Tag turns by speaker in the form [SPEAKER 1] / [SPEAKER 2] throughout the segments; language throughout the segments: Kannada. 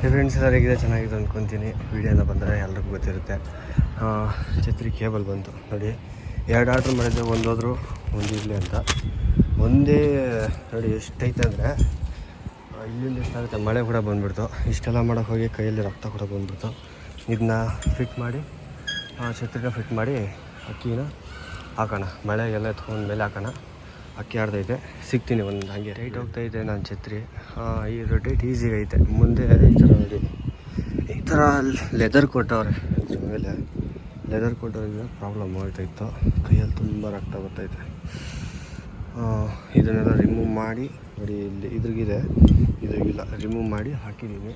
[SPEAKER 1] ಫ್ರೆಂಡ್ಸ್ ಎಲ್ಲ ಹೇಗಿದೆ, ಚೆನ್ನಾಗಿದೆ ಅಂದ್ಕೊತೀನಿ. ವೀಡಿಯೋನ ಬಂದರೆ ಎಲ್ರಿಗೂ ಗೊತ್ತಿರುತ್ತೆ. ಛತ್ರಿ ಕೇಬಲ್ ಬಂತು ನೋಡಿ. 2 ಆರ್ಡ್ರ್ ಮಾಡಿದ್ದೆ, ಒಂದು ಹೋದ್ರು ಒಂದು ಇರಲಿ ಅಂತ. ಒಂದೇ ನೋಡಿ ಎಷ್ಟೈತೆ ಅಂದರೆ ಇಲ್ಲಿಂದ ಎಷ್ಟಾಗುತ್ತೆ. ಮಳೆ ಕೂಡ ಬಂದುಬಿಡ್ತು. ಇಷ್ಟೆಲ್ಲ ಮಾಡೋಕ್ಕೆ ಹೋಗಿ ಕೈಯಲ್ಲಿ ರಕ್ತ ಕೂಡ ಬಂದುಬಿಡ್ತು. ಇದನ್ನ ಫಿಟ್ ಮಾಡಿ ಛತ್ರಿನ ಫಿಟ್ ಮಾಡಿ ಅಕ್ಕಿನ ಹಾಕೋಣ. ಮಳೆಗೆಲ್ಲ ಎತ್ಕೊಂಡ ಮೇಲೆ ಹಾಕೋಣ. ಅಕ್ಕಿ ಆಡ್ತೈತೆ, ಸಿಗ್ತೀನಿ ಒಂದು ಹಾಗೆ ಟೈಟ್ ಹೋಗ್ತೈತೆ ನನ್ನ ಛತ್ರಿ. ಈ ರೊಟೇಟ್ ಈಸಿಗೆ ಐತೆ. ಮುಂದೆ ಈ ಥರ ನೋಡಿ, ಈ ಥರ ಲೆದರ್ ಕೊಟ್ಟವ್ರೆ. ಇದ್ರ ಮೇಲೆ ಲೆದರ್ ಕೊಟ್ಟೋದ್ರಿಂದ ಪ್ರಾಬ್ಲಮ್ ಆಗ್ತಾಯಿತ್ತು. ಕೈಯಲ್ಲಿ ತುಂಬ ರಕ್ತ ಬರ್ತೈತೆ. ಇದನ್ನೆಲ್ಲ ರಿಮೂವ್ ಮಾಡಿ ನೋಡಿ, ಇಲ್ಲಿ ಇದ್ರಿಗಿದೆ, ಇದ್ರಿಗಿಲ್ಲ, ರಿಮೂವ್ ಮಾಡಿ ಹಾಕಿದ್ದೀನಿ.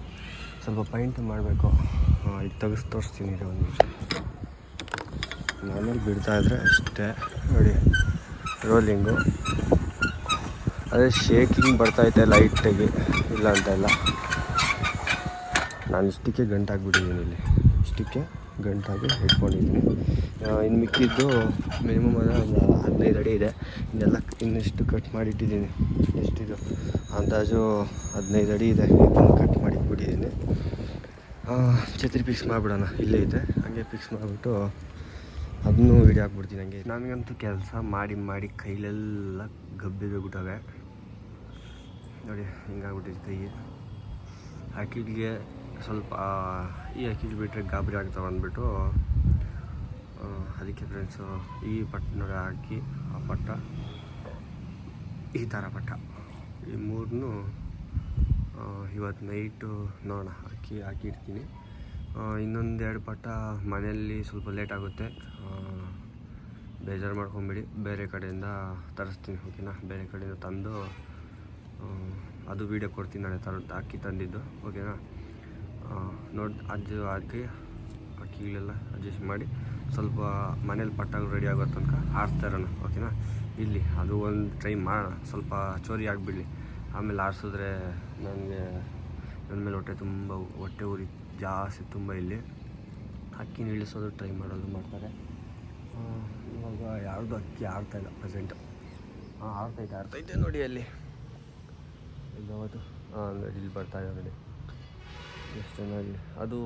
[SPEAKER 1] ಸ್ವಲ್ಪ ಪೈಂಟ್ ಮಾಡಬೇಕು. ಇದು ತೆಗೆದು ತೋರಿಸ್ತೀನಿ ಒಂದು ನಿಮಿಷ. ನಾರ್ಮಲ್ ಬಿಡ್ತಾಯಿದ್ರೆ ಅಷ್ಟೇ ನೋಡಿ, ರೋಲಿಂಗು ಅದೇ ಶೇಕಿಂಗ್ ಬರ್ತಾಯಿದೆ ಲೈಟಾಗಿ, ಇಲ್ಲ ಅಂತ ಇಲ್ಲ. ನಾನು ಇಷ್ಟಕ್ಕೆ ಗಂಟಾಗಿಬಿಟ್ಟಿದ್ದೀನಿ. ಇಲ್ಲಿ ಇಷ್ಟಕ್ಕೆ ಗಂಟಾಗಿ ಇಟ್ಕೊಂಡಿದ್ದೀನಿ. ಇನ್ನು ಮಿಕ್ಕಿದ್ದು ಮಿನಿಮಮ್ ಅಂದರೆ ಒಂದು 15 ಅಡಿ ಇದೆ. ಇನ್ನಿಷ್ಟು ಕಟ್ ಮಾಡಿಟ್ಟಿದ್ದೀನಿ. ಎಷ್ಟಿದು ಅಂದಾಜು 15 ಅಡಿ ಇದೆ. ಇದನ್ನು ಕಟ್ ಮಾಡಿಟ್ಬಿಟ್ಟಿದ್ದೀನಿ. ಛತ್ರಿ ಫಿಕ್ಸ್ ಮಾಡಿಬಿಡೋಣ. ಇಲ್ಲೇ ಇದೆ, ಹಾಗೆ ಫಿಕ್ಸ್ ಮಾಡಿಬಿಟ್ಟು ಅದನ್ನೂ ವೀಡಿಯೋ ಹಾಕ್ಬಿಡ್ತೀನಿ. ಹಂಗೆ ನನಗಂತೂ ಕೆಲಸ ಮಾಡಿ ಮಾಡಿ ಕೈಲೆಲ್ಲ ಗಬ್ಬಿಬಿಟ್ಟವೆ ನೋಡಿ. ಹಿಂಗಾಗ್ಬಿಟ್ಟಿದೆ ಕೈ. ಅಕ್ಕಿಗೆ ಸ್ವಲ್ಪ ಈ ಅಕ್ಕಿಗೆ ಬಿಟ್ಟರೆ ಗಾಬರಿ ಆಗ್ತಾವೆ ಅಂದ್ಬಿಟ್ಟು ಅದಕ್ಕೆ ಫ್ರೆಂಡ್ಸು ಈ ಪಟ್ಟ ನೋಡಿ, ಹಾಕಿ ಆ ಪಟ್ಟ, ಈ ಥರ ಪಟ್ಟ, ಈ ಮೂರನ್ನೂ ಇವತ್ತು ನೈಟು ನೋಡೋಣ ಹಾಕಿರ್ತೀನಿ. ಇನ್ನೊಂದೆರಡು ಪಟ್ಟ ಮನೆಯಲ್ಲಿ ಸ್ವಲ್ಪ ಲೇಟ್ ಆಗುತ್ತೆ, ಬೇಜಾರು ಮಾಡ್ಕೊಂಬಿಡಿ. ಬೇರೆ ಕಡೆಯಿಂದ ತರಿಸ್ತೀನಿ, ಓಕೆನಾ. ಬೇರೆ ಕಡೆಯಿಂದ ತಂದು ಅದು ವೀಡಿಯೋ ಕೊಡ್ತೀನಿ ನಾಳೆ ಅಕ್ಕಿ ತಂದಿದ್ದು, ಓಕೆನಾ. ಅಕ್ಕಿಗಳೆಲ್ಲ ಅಡ್ಜಸ್ಟ್ ಮಾಡಿ ಸ್ವಲ್ಪ ಮನೇಲಿ ಪಟ್ಟಾಗ ರೆಡಿ ಆಗೋ ತನಕ ಆರಿಸ್ತಾ ಇರೋಣ, ಓಕೆನಾ. ಇಲ್ಲಿ ಅದು ಒಂದು ಟ್ರೈ ಮಾಡೋಣ. ಸ್ವಲ್ಪ ಚೋರಿ ಆಗಿಬಿಡಲಿ, ಆಮೇಲೆ ಆರಿಸಿದ್ರೆ ನನ್ನ ಮೇಲೆ ಹೊಟ್ಟೆ ಉರಿ ಜಾಸ್ತಿ ತುಂಬ. ಇಲ್ಲಿ ಅಕ್ಕಿನ ಇಳಿಸೋದು ಟ್ರೈ ಮಾಡ್ತಾರೆ. ಇವಾಗ ಯಾರ್ದು ಅಕ್ಕಿ ಆಡ್ತಾಯಿಲ್ಲ ಪ್ರೆಸೆಂಟ್. ಆಡ್ತೈತೆ ನೋಡಿ. ಅಲ್ಲಿ ಯಾವತ್ತು ನೋಡಿ, ಇಲ್ಲಿ ಬರ್ತಾಯಿದೆ ನೋಡಿ, ಎಷ್ಟು ಚೆನ್ನಾಗಿ. ಅದು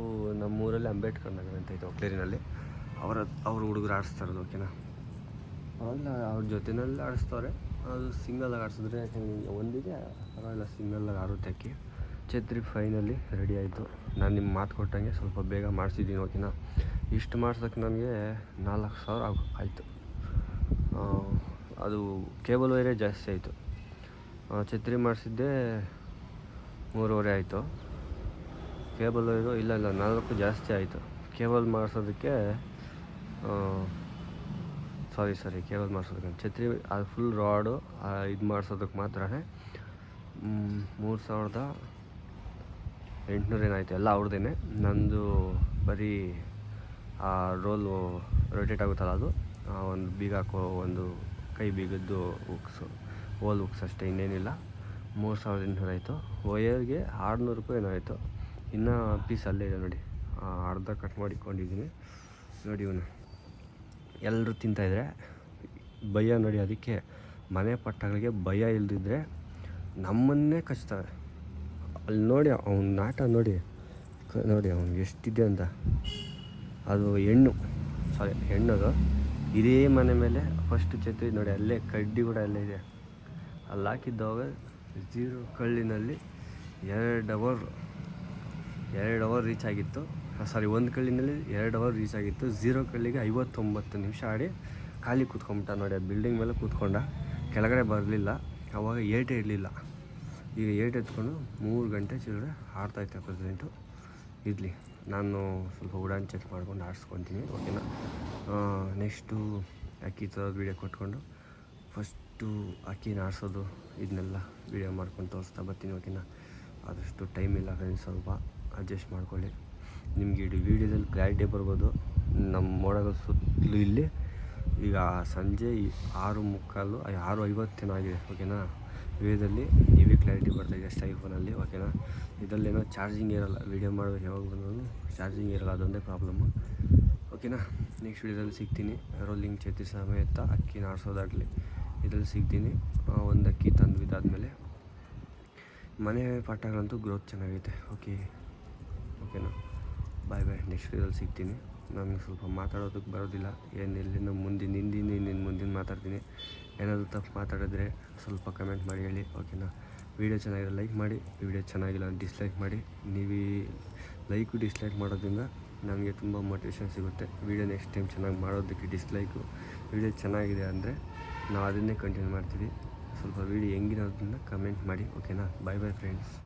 [SPEAKER 1] ನಮ್ಮೂರಲ್ಲಿ ಅಂಬೇಡ್ಕರ್ ನಗರ ಅಂತ ಐತೆ, ಒಕ್ಲೇರಿನಲ್ಲಿ. ಅವ್ರ ಹುಡುಗರು ಆಡಿಸ್ತಾ ಇರೋದು, ಓಕೆನಾ. ಅವೆಲ್ಲ ಅವ್ರ ಜೊತೆಯಲ್ಲಿ ಆಡಿಸ್ತವ್ರೆ. ಅದು ಸಿಂಗಲಾಗಿ ಆಡಿಸಿದ್ರೆ ಒಂದಿಗೆ ಪರವಾಗಿಲ್ಲ, ಸಿಂಗಲಾಗಿ ಆಡುತ್ತೆ ಅಕ್ಕಿ. ಛತ್ರಿ ಫೈನಲಿ ರೆಡಿ ಆಯಿತು. ನಾನು ನಿಮ್ಮ ಮಾತು ಕೊಟ್ಟಂಗೆ ಸ್ವಲ್ಪ ಬೇಗ ಮಾಡಿಸಿದ್ದೀನಿ, ಓಕೆನಾ. ಇಷ್ಟು ಮಾಡ್ಸೋಕ್ಕೆ ನನಗೆ 4,000 ಆಯಿತು. ಅದು ಕೇಬಲ್ ವೈರೇ ಜಾಸ್ತಿ ಆಯಿತು. ಛತ್ರಿ ಮಾಡಿಸಿದ್ದೆ 3,500 ಆಯಿತು. ಕೇಬಲ್ ವೈರು ಇಲ್ಲ 4 ಜಾಸ್ತಿ ಆಯಿತು. ಕೇಬಲ್ ಮಾಡಿಸೋದಕ್ಕೆ ಸಾರಿ ಕೇಬಲ್ ಮಾಡಿಸೋದಕ್ಕೆ ಛತ್ರಿ ಅದು ಫುಲ್ ರಾಡು ಇದು ಮಾಡಿಸೋದಕ್ಕೆ ಮಾತ್ರ 3,800 ಏನಾಯಿತು. ಎಲ್ಲ ಅವ್ರದ್ದೇನೆ. ನಂದು ಬರೀ ಆ ರೋಲು ರೊಟೇಟ್ ಆಗುತ್ತಲ್ಲ, ಅದು ಒಂದು ಬೀಗ ಹಾಕೋ ಒಂದು ಕೈ ಬೀಗದ್ದು ಹೋಲ್ ಉಕ್ಸ್ ಅಷ್ಟೇ, ಇನ್ನೇನಿಲ್ಲ. 3,800 ಆಯಿತು. ವಯರ್ಗೆ 600 ರೂಪಾಯಿ ಏನೋ ಆಯಿತು. ಇನ್ನು ಪೀಸ್ ಅಲ್ಲೇ ಇದೆ ನೋಡಿ, ಅರ್ಧ ಕಟ್ ಮಾಡಿಕೊಂಡಿದ್ದೀನಿ ನೋಡಿ. ಇವನು ಎಲ್ಲರೂ ತಿಂತಾಯಿದ್ರೆ ಭಯ ನೋಡಿ. ಅದಕ್ಕೆ ಮನೆ ಪಟ್ಟಗಳಿಗೆ ಭಯ ಇಲ್ಲದಿದ್ದರೆ ನಮ್ಮನ್ನೇ ಕಚ್ತವೆ. ಅಲ್ಲಿ ನೋಡಿ ಅವ್ನ ನಾಟ ನೋಡಿ ಅವ್ನಿಗೆ ಎಷ್ಟಿದೆ ಅಂತ. ಅದು ಹೆಣ್ಣದು ಇದೇ ಮನೆ ಮೇಲೆ ಫಸ್ಟ್ ಛತ್ರಿ ನೋಡಿ, ಅಲ್ಲೇ ಕಡ್ಡಿ ಕೂಡ ಅಲ್ಲೇ ಇದೆ. ಅಲ್ಲಿ ಹಾಕಿದ್ದವಾಗ 0 ಕಳ್ಳಿನಲ್ಲಿ 2 ಅವರ್ ರೀಚ್ ಆಗಿತ್ತು. ಒಂದು ಕಳ್ಳಿನಲ್ಲಿ 2 ಅವರ್ ರೀಚ್ ಆಗಿತ್ತು. 0 ಕಳ್ಳಿಗೆ 59 ನಿಮಿಷ ಆಡಿ ಖಾಲಿ ಕೂತ್ಕೊಂಬಿಟ್ಟ ನೋಡಿ. ಬಿಲ್ಡಿಂಗ್ ಮೇಲೆ ಕೂತ್ಕೊಂಡ, ಕೆಳಗಡೆ ಬರಲಿಲ್ಲ. ಆವಾಗ ಏಟೇ ಇರಲಿಲ್ಲ. ಈಗ ಏಟ್ ಎತ್ಕೊಂಡು 3 ಗಂಟೆ ಚಿಲ್ಲರೆ ಆಡ್ತಾಯಿದ್ದೆ ಪ್ರೆಸೆಂಟು. ಇರಲಿ, ನಾನು ಸ್ವಲ್ಪ ಉಡಾನ್ ಚೆಕ್ ಮಾಡ್ಕೊಂಡು ಆಡಿಸ್ಕೊತೀನಿ, ಓಕೆನಾ. ನೆಕ್ಸ್ಟು ಅಕ್ಕಿ ತರೋದು ವೀಡಿಯೋ ಕೊಟ್ಕೊಂಡು ಫಸ್ಟು ಅಕ್ಕಿನ ಆಡಿಸೋದು ಇದನ್ನೆಲ್ಲ ವೀಡಿಯೋ ಮಾಡ್ಕೊಂಡು ತೋರಿಸ್ತಾ ಬರ್ತೀನಿ, ಓಕೆನಾ. ಆದಷ್ಟು ಟೈಮ್ ಇಲ್ಲ ಫ್ರೆಂಡ್ಸ್, ಸ್ವಲ್ಪ ಅಡ್ಜಸ್ಟ್ ಮಾಡ್ಕೊಳ್ಳಿ. ನಿಮಗೆ ಇಡೀ ವೀಡಿಯೋದಲ್ಲಿ ಕ್ಲಾರಿಟಿ ಬರ್ಬೋದು. ನಮ್ಮ ಮೋಡದ ಸುತ್ತಲೂ ಇಲ್ಲಿ ಈಗ ಸಂಜೆ 6:45 6:50 ಆಗಿದೆ, ಓಕೆನಾ. ವೀಡಿಯೋದಲ್ಲಿ ಹೆವಿ ಕ್ಲಾರಿಟಿ ಬರ್ತಾಯಿದೆ ಅಷ್ಟು ಐಫೋನಲ್ಲಿ, ಓಕೆನಾ. ಇದರಲ್ಲೇನೋ ಚಾರ್ಜಿಂಗ್ ಇರೋಲ್ಲ. ವೀಡಿಯೋ ಮಾಡೋದು ಯಾವಾಗ ಬಂದರೂ ಚಾರ್ಜಿಂಗ್ ಇರೋಲ್ಲ, ಅದೊಂದೇ ಪ್ರಾಬ್ಲಮ್ಮು, ಓಕೆನಾ. ನೆಕ್ಸ್ಟ್ ವೀಡಿಯೋದಲ್ಲಿ ಸಿಗ್ತೀನಿ. ರೋಲಿಂಗ್ ಛತ್ರಿ ಸಮೇತ ಅಕ್ಕಿನ ಆಡಿಸೋದಾಗಲಿ ಇದರಲ್ಲಿ ಸಿಗ್ತೀನಿ. ಒಂದು ಅಕ್ಕಿ ತಂದು ಇದಾದಮೇಲೆ ಮನೆ ಪಾಠಗಳಂತೂ ಗ್ರೋತ್ ಚೆನ್ನಾಗೈತೆ, ಓಕೆ. ಓಕೆನಾ. ಬಾಯ್ ಬಾಯ್, ನೆಕ್ಸ್ಟ್ ವೀಡಿಯೋದಲ್ಲಿ ಸಿಗ್ತೀನಿ. ನನಗೆ ಸ್ವಲ್ಪ ಮಾತಾಡೋದಕ್ಕೆ ಬರೋದಿಲ್ಲ, ಎಲ್ಲಿಂದ ಮುಂದಿನ ಮಾತಾಡ್ತೀನಿ. ಏನಾದರೂ ತಪ್ಪು ಮಾತಾಡಿದ್ರೆ ಸ್ವಲ್ಪ ಕಮೆಂಟ್ ಮಾಡಿ ಹೇಳಿ, ಓಕೆನಾ. ವೀಡಿಯೋ ಚೆನ್ನಾಗಿರೋ ಲೈಕ್ ಮಾಡಿ, ವೀಡಿಯೋ ಚೆನ್ನಾಗಿಲ್ಲ ಡಿಸ್ಲೈಕ್ ಮಾಡಿ. ನೀವು ಲೈಕು ಡಿಸ್ಲೈಕ್ ಮಾಡೋದ್ರಿಂದ ನನಗೆ ತುಂಬ ಮೋಟಿವೇಶನ್ ಸಿಗುತ್ತೆ. ವೀಡಿಯೋ ನೆಕ್ಸ್ಟ್ ಟೈಮ್ ಚೆನ್ನಾಗಿ ಮಾಡೋದಕ್ಕೆ. ಡಿಸ್ಲೈಕು ವೀಡಿಯೋ ಚೆನ್ನಾಗಿದೆ ಅಂದರೆ ನಾವು ಅದನ್ನೇ ಕಂಟಿನ್ಯೂ ಮಾಡ್ತೀವಿ. ಸ್ವಲ್ಪ ವೀಡಿಯೋ ಹೆಂಗಿರೋದನ್ನ ಕಮೆಂಟ್ ಮಾಡಿ, ಓಕೆನಾ. ಬಾಯ್ ಬಾಯ್ ಫ್ರೆಂಡ್ಸ್.